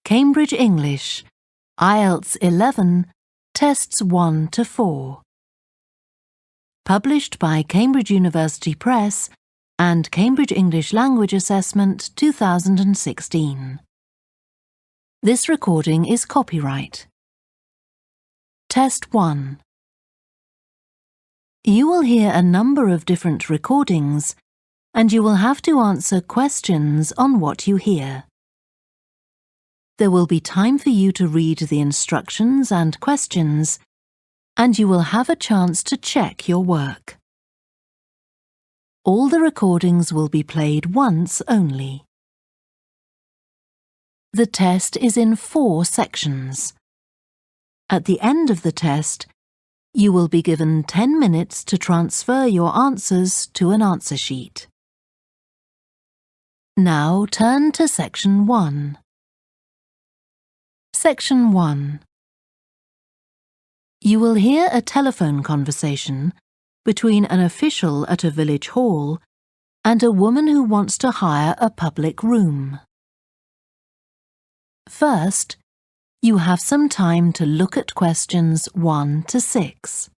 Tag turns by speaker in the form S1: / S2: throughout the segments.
S1: Cambridge English, IELTS 11, Tests 1 to 4. Published by Cambridge University Press and Cambridge English Language Assessment 2016. This recording is copyright. Test 1. You will hear a number of different recordings, and you will have to answer questions on what you hear. There will be time for you to read the instructions and questions, and you will have a chance to check your work. All the recordings will be played once only. The test is in 4 sections. At the end of the test, you will be given 10 minutes to transfer your answers to an answer sheet. Now turn to Section 1. Section 1. You will hear a telephone conversation between an official at a village hall and a woman who wants to hire a public room. First, you have some time to look at questions 1 to 6.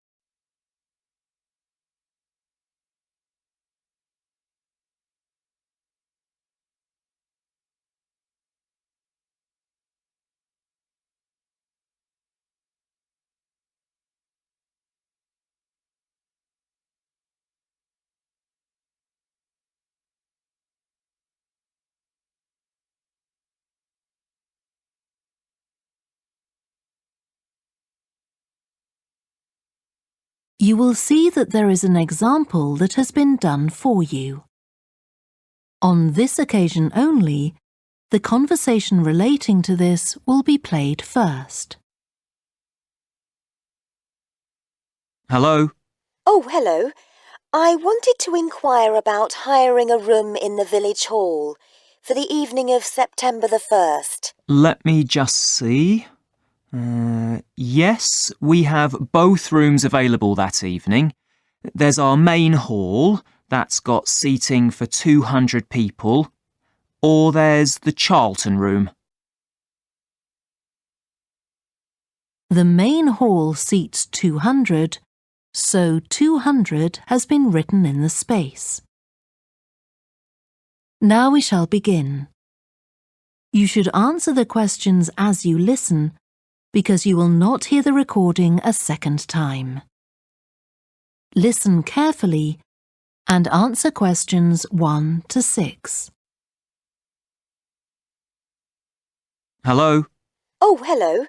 S1: You will see that there is an example that has been done for you. On this occasion only, the conversation relating to this will be played first.
S2: Hello?
S3: Oh, hello. I wanted to inquire about hiring a room in the village hall for the evening of September the 1st.
S2: Let me just see. Yes, we have both rooms available that evening. There's our main hall, that's got seating for 200 people, or there's the Charlton room.
S1: The main hall seats 200, so 200 has been written in the space. Now we shall begin. You should answer the questions as you listen, because you will not hear the recording a second time. Listen carefully and answer questions 1 to 6.
S2: Hello?
S3: Oh, hello.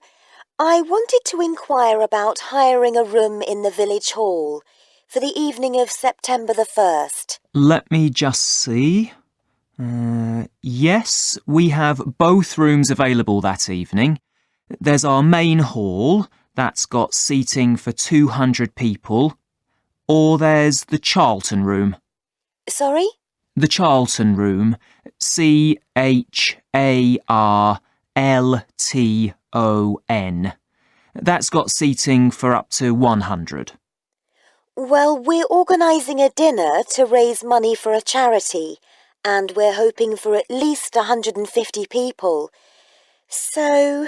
S3: I wanted to inquire about hiring a room in the village hall for the evening of September the 1st.
S2: Let me just see. Yes, we have both rooms available that evening. There's our main hall, that's got seating for 200 people, or there's the Charlton room.
S3: Sorry?
S2: The Charlton room, CHARLTON. That's got seating for up to 100.
S3: Well, we're organising a dinner to raise money for a charity, and we're hoping for at least 150 people. So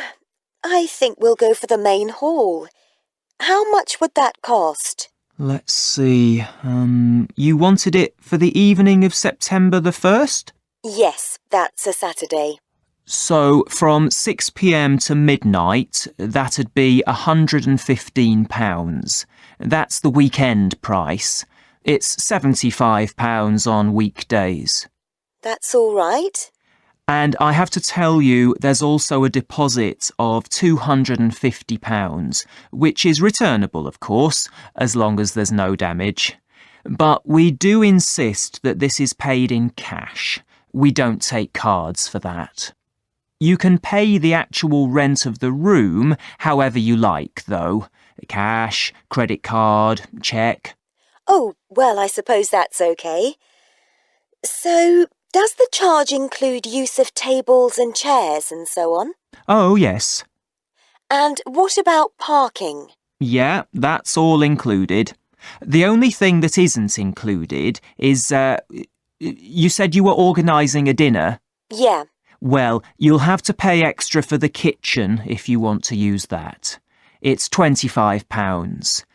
S3: I think we'll go for the main hall. How much would that cost?
S2: Let's see. You wanted it for the evening of September the 1st?
S3: Yes, that's a Saturday.
S2: So from 6 p.m. to midnight, that'd be £115. That's the weekend price. It's £75 on weekdays.
S3: That's all right.
S2: And I have to tell you, there's also a deposit of £250, which is returnable, of course, as long as there's no damage. But we do insist that this is paid in cash. We don't take cards for that. You can pay the actual rent of the room however you like, though. Cash, credit card, cheque.
S3: Oh, well, I suppose that's okay. So, does the charge include use of tables and chairs and so on?
S2: Oh, yes.
S3: And what about parking?
S2: Yeah, that's all included. The only thing that isn't included is, you said you were organising a dinner?
S3: Yeah.
S2: Well, you'll have to pay extra for the kitchen if you want to use that. It's £25.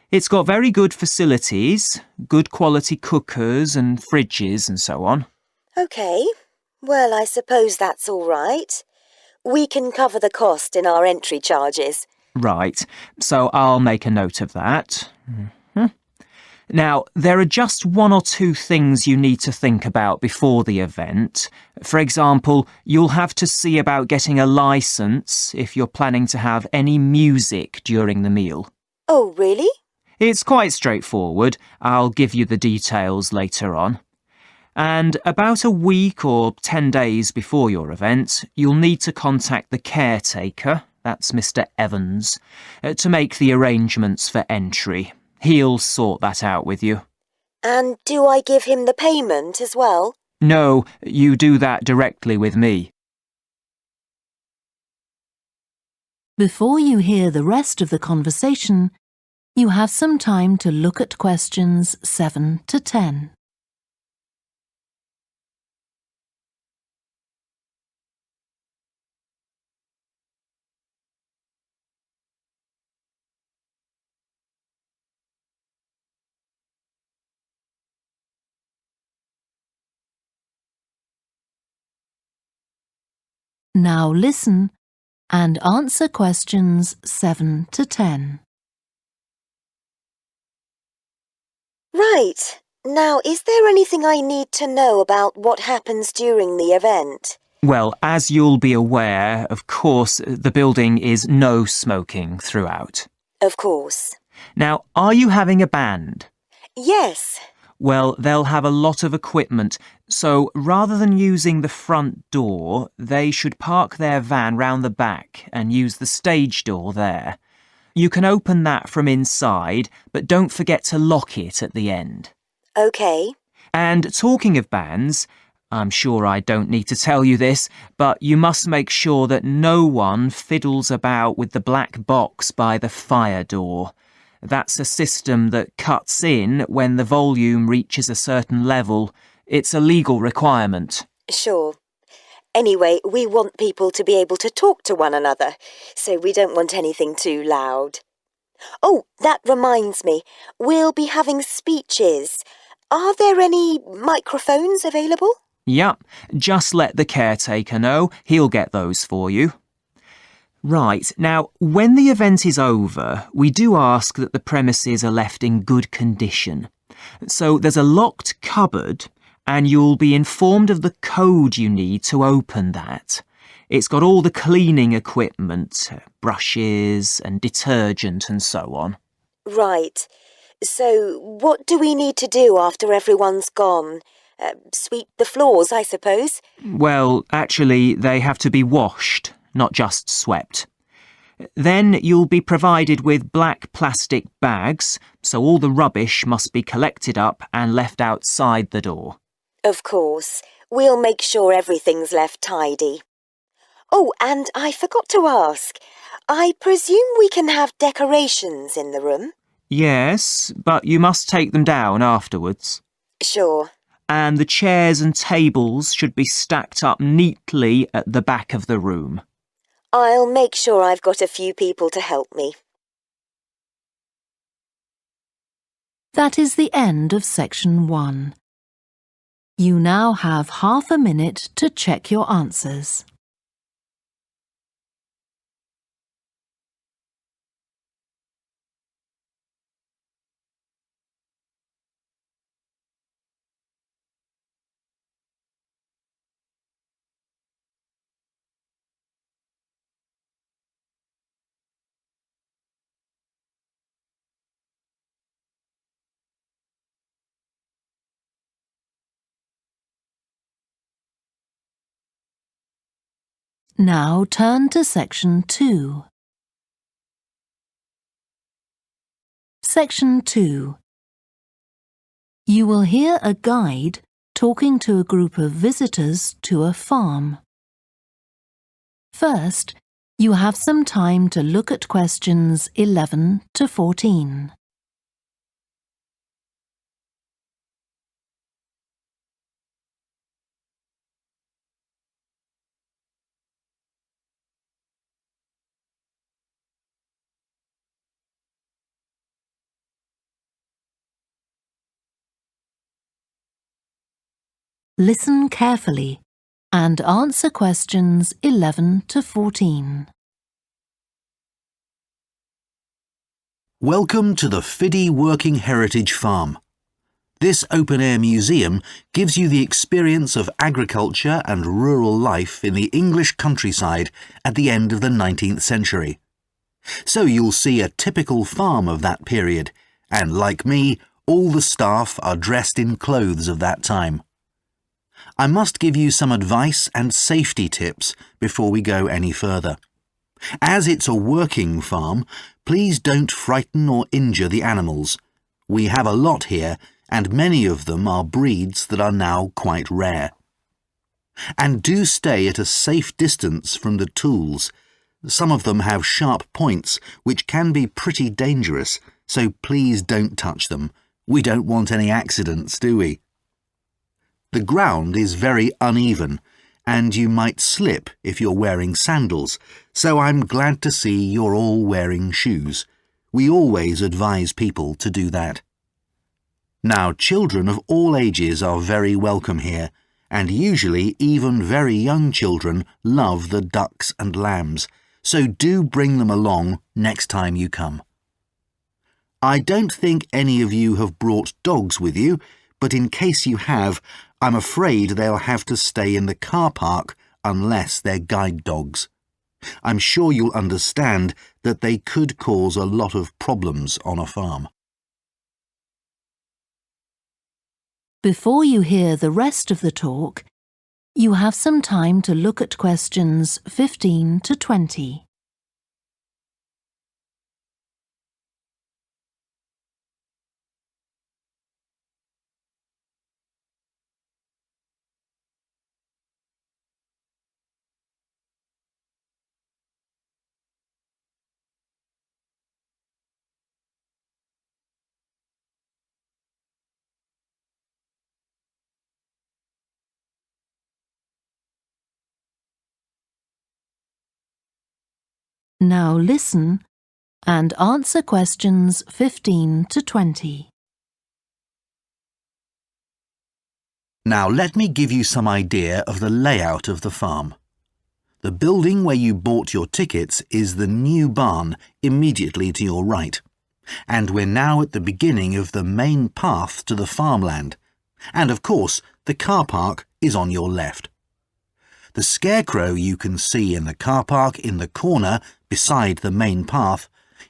S2: It's got very good facilities, good quality cookers and fridges and so on.
S3: OK. Well, I suppose that's all right. We can cover the cost in our entry charges.
S2: Right, so I'll make a note of that. Now, there are just one or two things you need to think about before the event. For example, you'll have to see about getting a licence if you're planning to have any music during the meal.
S3: Oh, really?
S2: It's quite straightforward. I'll give you the details later on. And about a week or 10 days before your event, you'll need to contact the caretaker, that's Mr. Evans, to make the arrangements for entry. He'll sort that out with you.
S3: And do I give him the payment as well?
S2: No, you do that directly with me.
S1: Before you hear the rest of the conversation, you have some time to look at questions 7 to 10. Now listen and answer questions 7 to 10.
S3: Right. Now, is there anything I need to know about what happens during the event?
S2: Well, as you'll be aware, of course, the building is no smoking throughout.
S3: Of course.
S2: Now, are you having a band?
S3: Yes.
S2: Well, they'll have a lot of equipment, so rather than using the front door, they should park their van round the back and use the stage door there. You can open that from inside, but don't forget to lock it at the end.
S3: OK.
S2: And talking of bands, I'm sure I don't need to tell you this, but you must make sure that no one fiddles about with the black box by the fire door. That's a system that cuts in when the volume reaches a certain level. It's a legal requirement.
S3: Sure. Anyway, we want people to be able to talk to one another, so we don't want anything too loud. Oh, that reminds me. We'll be having speeches. Are there any microphones available?
S2: Yep, just let the caretaker know. He'll get those for you. Right, now, when the event is over, we do ask that the premises are left in good condition. So there's a locked cupboard, and you'll be informed of the code you need to open that. It's got all the cleaning equipment, brushes and detergent and so on.
S3: Right. So what do we need to do after everyone's gone? Sweep the floors, I suppose?
S2: Well, actually, they have to be washed, not just swept. Then you'll be provided with black plastic bags, so all the rubbish must be collected up and left outside the door.
S3: Of course. We'll make sure everything's left tidy. Oh, and I forgot to ask. I presume we can have decorations in the room?
S2: Yes, but you must take them down afterwards.
S3: Sure.
S2: And the chairs and tables should be stacked up neatly at the back of the room.
S3: I'll make sure I've got a few people to help me.
S1: That is the end of section 1. You now have half a minute to check your answers. Now turn to section 2. Section 2. You will hear a guide talking to a group of visitors to a farm. First, you have some time to look at questions 11 to 14. Listen carefully and answer questions 11 to 14.
S4: Welcome to the Fiddy Working Heritage Farm. This open-air museum gives you the experience of agriculture and rural life in the English countryside at the end of the 19th century. So you'll see a typical farm of that period, and like me, all the staff are dressed in clothes of that time. I must give you some advice and safety tips before we go any further. As it's a working farm, please don't frighten or injure the animals. We have a lot here, and many of them are breeds that are now quite rare. And do stay at a safe distance from the tools. Some of them have sharp points, which can be pretty dangerous, so please don't touch them. We don't want any accidents, do we? The ground is very uneven, and you might slip if you're wearing sandals, so I'm glad to see you're all wearing shoes. We always advise people to do that. Now, children of all ages are very welcome here, and usually even very young children love the ducks and lambs, so do bring them along next time you come. I don't think any of you have brought dogs with you, but in case you have, I'm afraid they'll have to stay in the car park unless they're guide dogs. I'm sure you'll understand that they could cause a lot of problems on a farm.
S1: Before you hear the rest of the talk, you have some time to look at questions 15 to 20. Now listen and answer questions 15 to 20.
S4: Now let me give you some idea of the layout of the farm. The building where you bought your tickets is the new barn immediately to your right, and we're now at the beginning of the main path to the farmland, and of course the car park is on your left. The scarecrow you can see in the car park in the corner beside the main path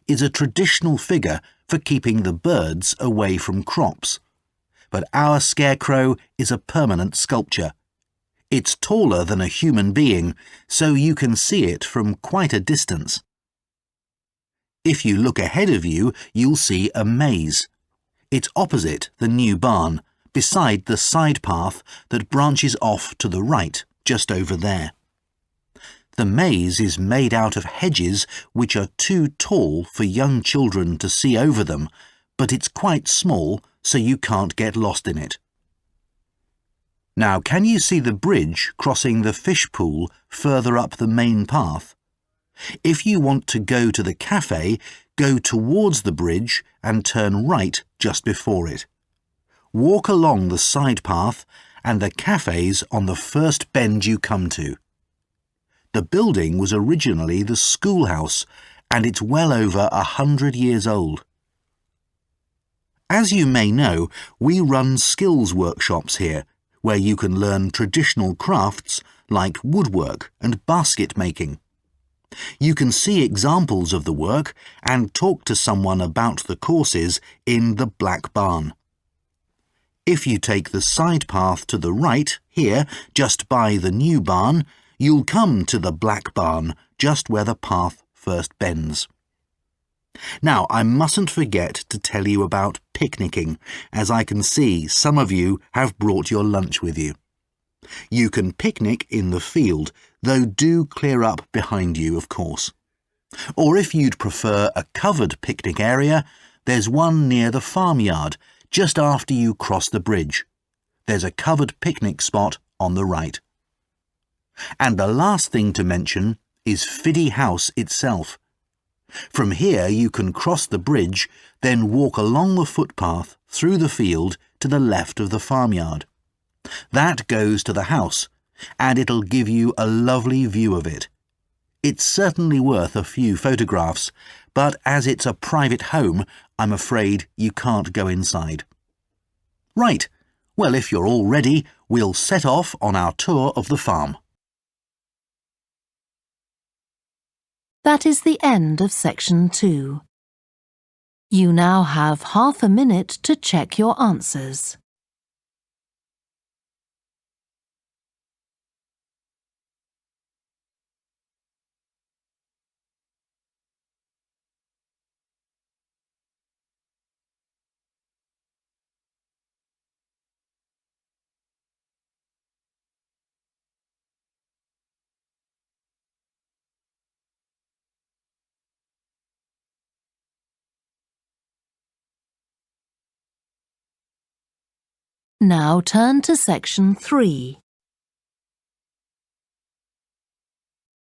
S4: is a traditional figure for keeping the birds away from crops. But our scarecrow is a permanent sculpture. It's taller than a human being, so you can see it from quite a distance. If you look ahead of you, you'll see a maze. It's opposite the new barn, beside the side path that branches off to the right, just over there. The maze is made out of hedges which are too tall for young children to see over them, but it's quite small, so you can't get lost in it. Now, can you see the bridge crossing the fish pool further up the main path? If you want to go to the cafe, go towards the bridge and turn right just before it. Walk along the side path and the cafe's on the first bend you come to. The building was originally the schoolhouse, and it's well over 100 years old. As you may know, we run skills workshops here, where you can learn traditional crafts like woodwork and basket making. You can see examples of the work and talk to someone about the courses in the Black Barn. If you take the side path to the right, here, just by the new barn, you'll come to the Black Barn, just where the path first bends. Now, I mustn't forget to tell you about picnicking, as I can see some of you have brought your lunch with you. You can picnic in the field, though do clear up behind you, of course. Or if you'd prefer a covered picnic area, there's one near the farmyard, just after you cross the bridge. There's a covered picnic spot on the right. And the last thing to mention is Fiddy House itself. From here you can cross the bridge, then walk along the footpath through the field to the left of the farmyard. That goes to the house, and it'll give you a lovely view of it. It's certainly worth a few photographs, but as it's a private home, I'm afraid you can't go inside. Right, well, if you're all ready, we'll set off on our tour of the farm.
S1: That is the end of section 2. You now have half a minute to check your answers. Now turn to section 3.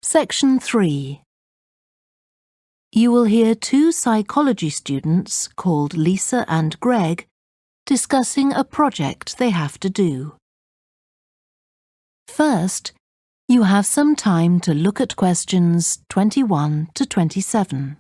S1: Section 3. You will hear two psychology students called Lisa and Greg discussing a project they have to do. First, you have some time to look at questions 21 to 27.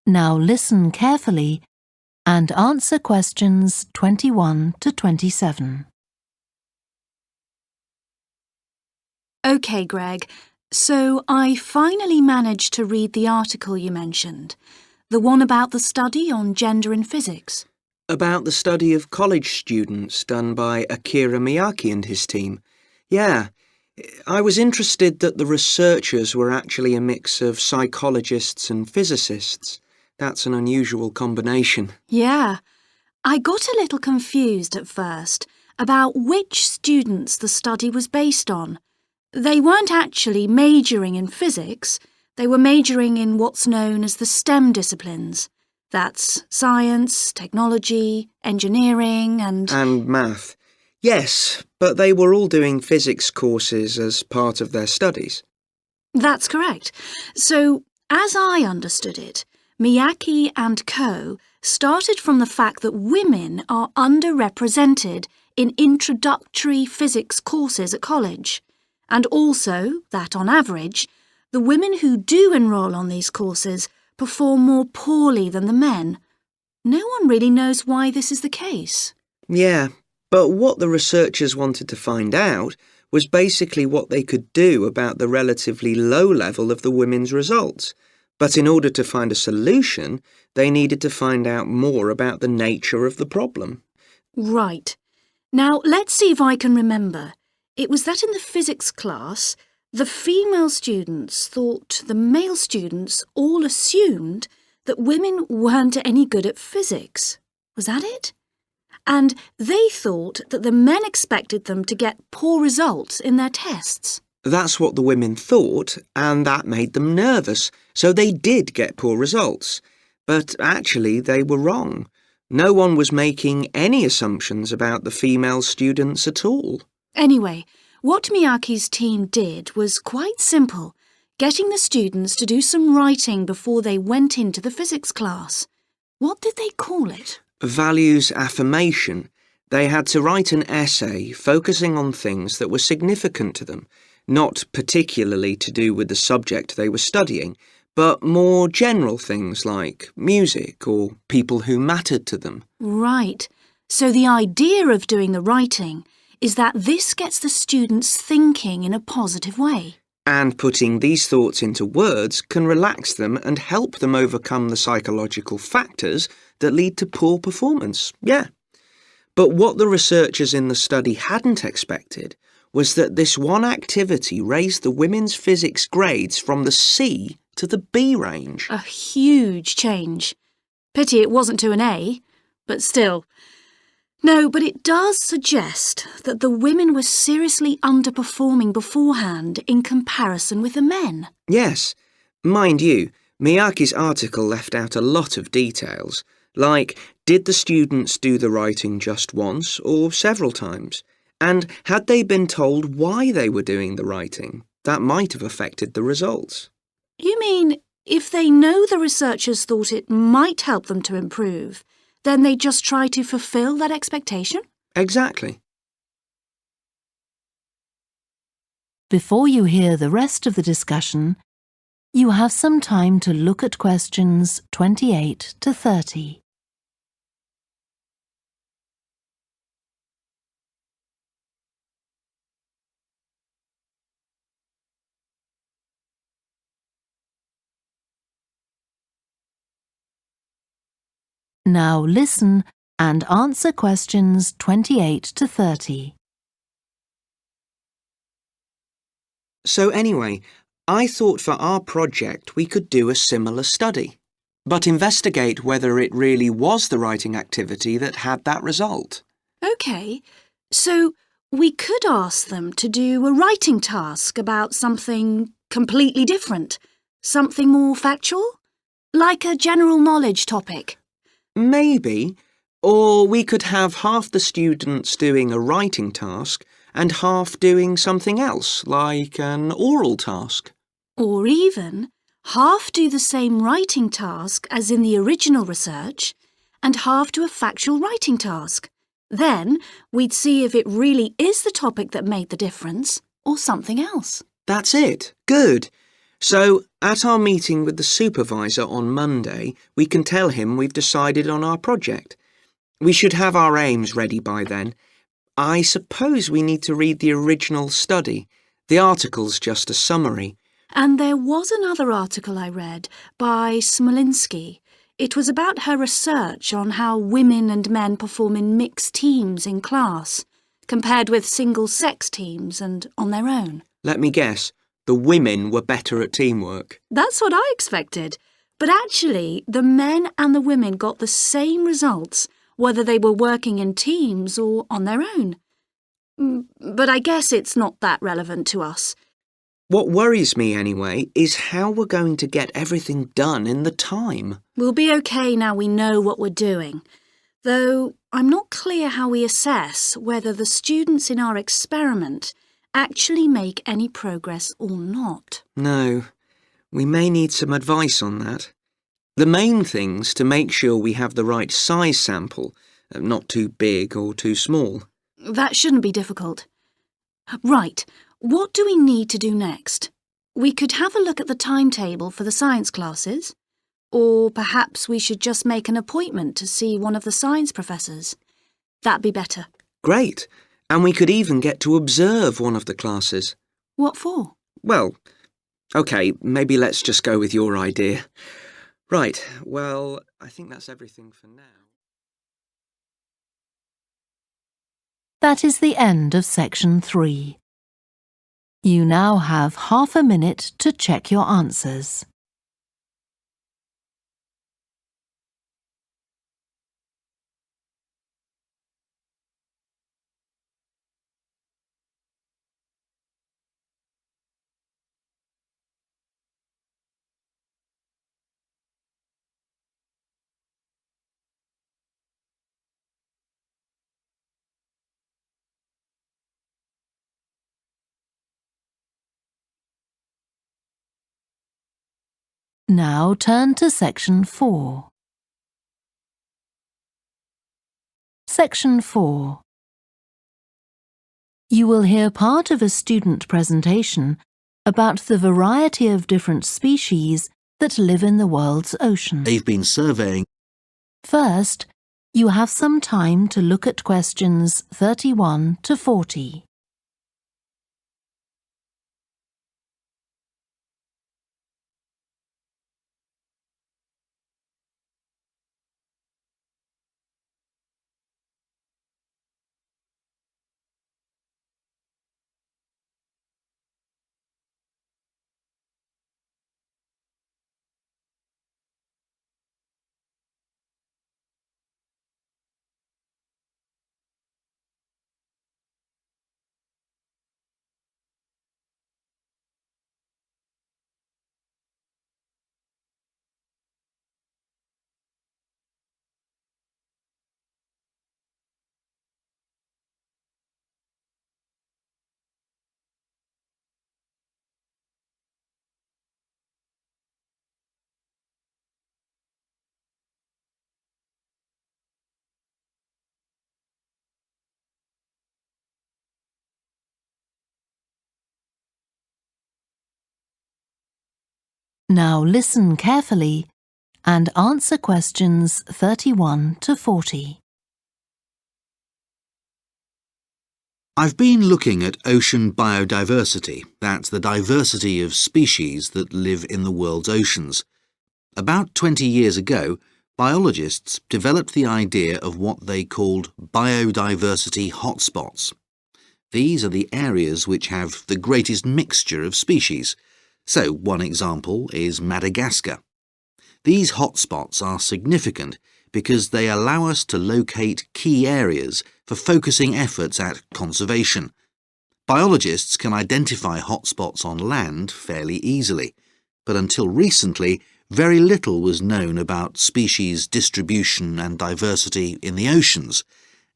S1: Now listen carefully and answer questions 21 to 27.
S5: OK, Greg, so I finally managed to read the article you mentioned, the one about the study on gender in physics.
S6: About the study of college students done by Akira Miyake and his team. Yeah, I was interested that the researchers were actually a mix of psychologists and physicists. That's an unusual combination.
S5: Yeah, I got a little confused at first about which students the study was based on. They weren't actually majoring in physics, they were majoring in what's known as the STEM disciplines. That's science, technology, engineering and
S6: math. Yes, but they were all doing physics courses as part of their studies.
S5: That's correct. So, as I understood it, Miyake and co. started from the fact that women are underrepresented in introductory physics courses at college, and also that, on average, the women who do enrol on these courses perform more poorly than the men. No one really knows why this is the case.
S6: Yeah, but what the researchers wanted to find out was basically what they could do about the relatively low level of the women's results. But in order to find a solution, they needed to find out more about the nature of the problem.
S5: Right. Now, let's see if I can remember. It was that in the physics class, the female students thought the male students all assumed that women weren't any good at physics. Was that it? And they thought that the men expected them to get poor results in their tests.
S6: That's what the women thought, and that made them nervous, so they did get poor results. But actually, they were wrong. No one was making any assumptions about the female students at all.
S5: Anyway, what Miyake's team did was quite simple, getting the students to do some writing before they went into the physics class. What did they call it?
S6: Values affirmation. They had to write an essay focusing on things that were significant to them, not particularly to do with the subject they were studying, but more general things like music or people who mattered to them.
S5: Right. So the idea of doing the writing is that this gets the students thinking in a positive way.
S6: And putting these thoughts into words can relax them and help them overcome the psychological factors that lead to poor performance. Yeah. But what the researchers in the study hadn't expected was that this one activity raised the women's physics grades from the C to the B range.
S5: A huge change. Pity it wasn't to an A, but still. No, but it does suggest that the women were seriously underperforming beforehand in comparison with the men.
S6: Yes. Mind you, Miyake's article left out a lot of details, like did the students do the writing just once or several times? And had they been told why they were doing the writing? That might have affected the results.
S5: You mean if they know the researchers thought it might help them to improve, then they just try to fulfill that expectation?
S6: Exactly.
S1: Before you hear the rest of the discussion, you have some time to look at questions 28 to 30. Now listen and answer questions 28 to 30.
S6: So anyway, I thought for our project we could do a similar study, but investigate whether it really was the writing activity that had that result.
S5: OK, so we could ask them to do a writing task about something completely different, something more factual, like a general knowledge topic.
S6: Maybe. Or we could have half the students doing a writing task and half doing something else, like an oral task.
S5: Or even half do the same writing task as in the original research and half do a factual writing task. Then we'd see if it really is the topic that made the difference or something else.
S6: That's it. Good. So, at our meeting with the supervisor on Monday, we can tell him we've decided on our project. We should have our aims ready by then. I suppose we need to read the original study. The article's just a summary.
S5: And there was another article I read by Smolinski. It was about her research on how women and men perform in mixed teams in class, compared with single-sex teams and on their own.
S6: Let me guess. The women were better at teamwork.
S5: That's what I expected. But actually, the men and the women got the same results, whether they were working in teams or on their own. But I guess it's not that relevant to us.
S6: What worries me, anyway, is how we're going to get everything done in the time.
S5: We'll be okay now we know what we're doing. Though I'm not clear how we assess whether the students in our experiment actually make any progress or not.
S6: No, we may need some advice on that. The main thing's to make sure we have the right size sample, not too big or too small.
S5: That shouldn't be difficult. Right, what do we need to do next? We could have a look at the timetable for the science classes, or perhaps we should just make an appointment to see one of the science professors. That'd be better.
S6: Great. And we could even get to observe one of the classes.
S5: What for?
S6: Well, OK, maybe let's just go with your idea. Right, well, I think that's everything for now.
S1: That is the end of section 3. You now have half a minute to check your answers. Now turn to section 4. Section 4. You will hear part of a student presentation about the variety of different species that live in the world's ocean.
S4: They've been surveying.
S1: First, you have some time to look at questions 31 to 40. Now listen carefully and answer questions 31 to 40.
S4: I've been looking at ocean biodiversity. That's the diversity of species that live in the world's oceans. About 20 years ago, biologists developed the idea of what they called biodiversity hot spots. These are the areas which have the greatest mixture of species. So, one example is Madagascar. These hotspots are significant because they allow us to locate key areas for focusing efforts at conservation. Biologists can identify hotspots on land fairly easily, but until recently, very little was known about species distribution and diversity in the oceans,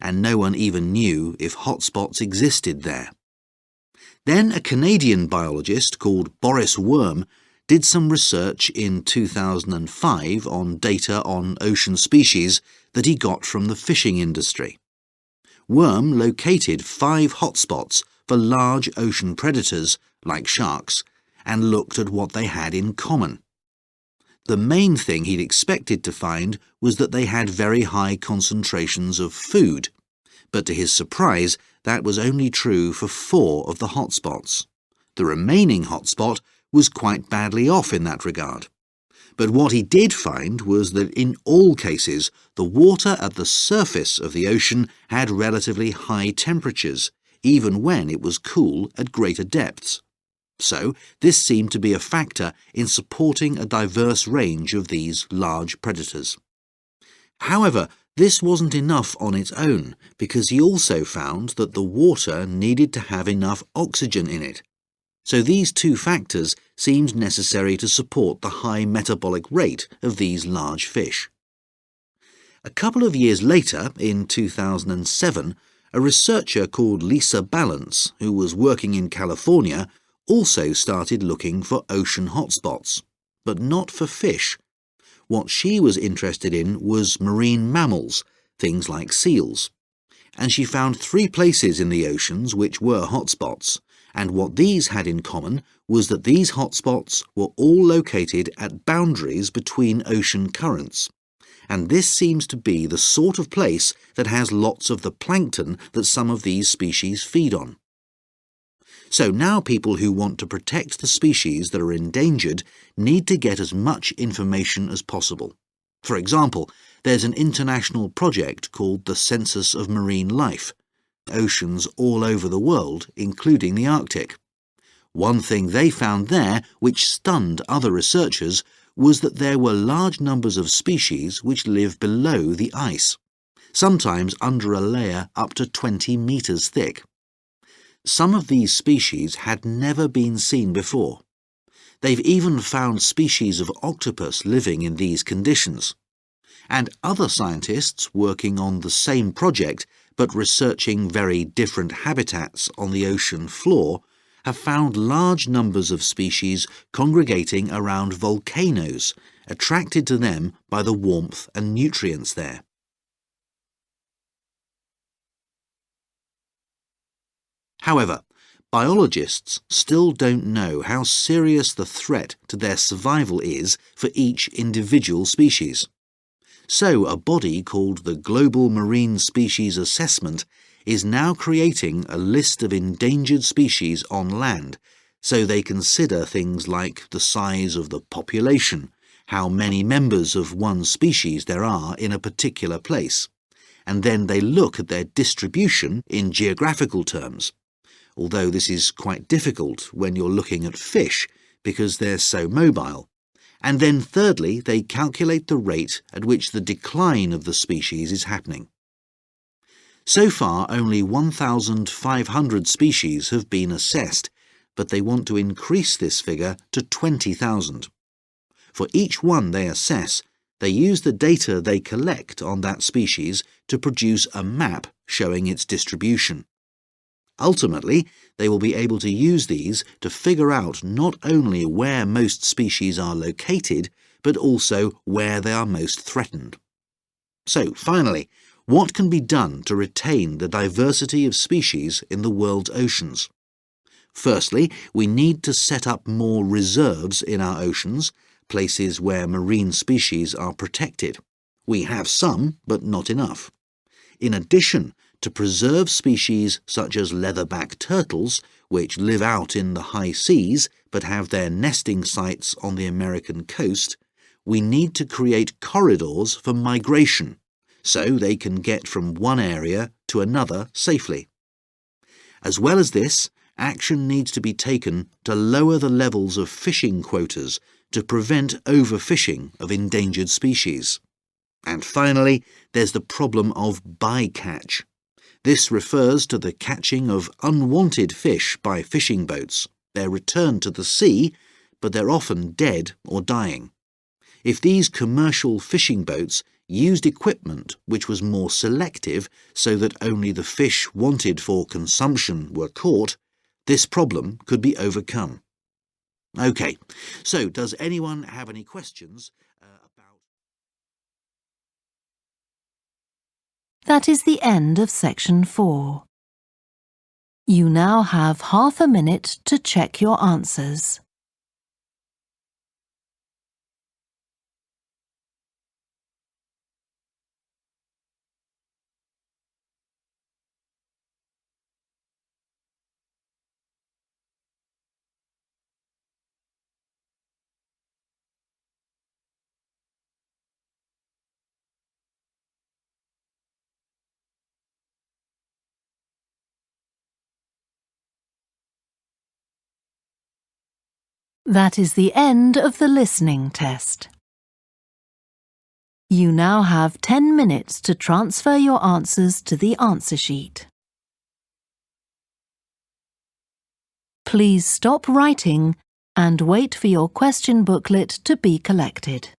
S4: and no one even knew if hotspots existed there. Then a Canadian biologist called Boris Worm did some research in 2005 on data on ocean species that he got from the fishing industry. Worm located 5 hotspots for large ocean predators, like sharks, and looked at what they had in common. The main thing he'd expected to find was that they had very high concentrations of food, but to his surprise, that was only true for 4 of the hotspots. The remaining hotspot was quite badly off in that regard. But what he did find was that in all cases, the water at the surface of the ocean had relatively high temperatures, even when it was cool at greater depths. So, this seemed to be a factor in supporting a diverse range of these large predators. However, this wasn't enough on its own, because he also found that the water needed to have enough oxygen in it. So these 2 factors seemed necessary to support the high metabolic rate of these large fish. A couple of years later, in 2007, a researcher called Lisa Balance, who was working in California, also started looking for ocean hotspots, but not for fish. What she was interested in was marine mammals, things like seals. And she found 3 places in the oceans which were hotspots, and what these had in common was that these hotspots were all located at boundaries between ocean currents. And this seems to be the sort of place that has lots of the plankton that some of these species feed on. So now people who want to protect the species that are endangered need to get as much information as possible. For example, there's an international project called the Census of Marine Life, oceans all over the world, including the Arctic. One thing they found there, which stunned other researchers, was that there were large numbers of species which live below the ice, sometimes under a layer up to 20 meters thick. Some of these species had never been seen before. They've even found species of octopus living in these conditions. And other scientists working on the same project but researching very different habitats on the ocean floor have found large numbers of species congregating around volcanoes, attracted to them by the warmth and nutrients there. However, biologists still don't know how serious the threat to their survival is for each individual species. So a body called the Global Marine Species Assessment is now creating a list of endangered species on land, so they consider things like the size of the population, how many members of one species there are in a particular place, and then they look at their distribution in geographical terms. Although this is quite difficult when you're looking at fish because they're so mobile. And then thirdly, they calculate the rate at which the decline of the species is happening. So far, only 1,500 species have been assessed, but they want to increase this figure to 20,000. For each one they assess, they use the data they collect on that species to produce a map showing its distribution. Ultimately, they will be able to use these to figure out not only where most species are located, but also where they are most threatened. So, finally, what can be done to retain the diversity of species in the world's oceans? Firstly, we need to set up more reserves in our oceans, places where marine species are protected. We have some, but not enough. In addition, to preserve species such as leatherback turtles, which live out in the high seas but have their nesting sites on the American coast, we need to create corridors for migration, so they can get from one area to another safely. As well as this, action needs to be taken to lower the levels of fishing quotas to prevent overfishing of endangered species. And finally, there's the problem of bycatch. This refers to the catching of unwanted fish by fishing boats. They're returned to the sea, but they're often dead or dying. If these commercial fishing boats used equipment which was more selective so that only the fish wanted for consumption were caught, this problem could be overcome. OK, so does anyone have any questions about...
S1: That is the end of section 4. You now have half a minute to check your answers. That is the end of the listening test. You now have 10 minutes to transfer your answers to the answer sheet. Please stop writing and wait for your question booklet to be collected.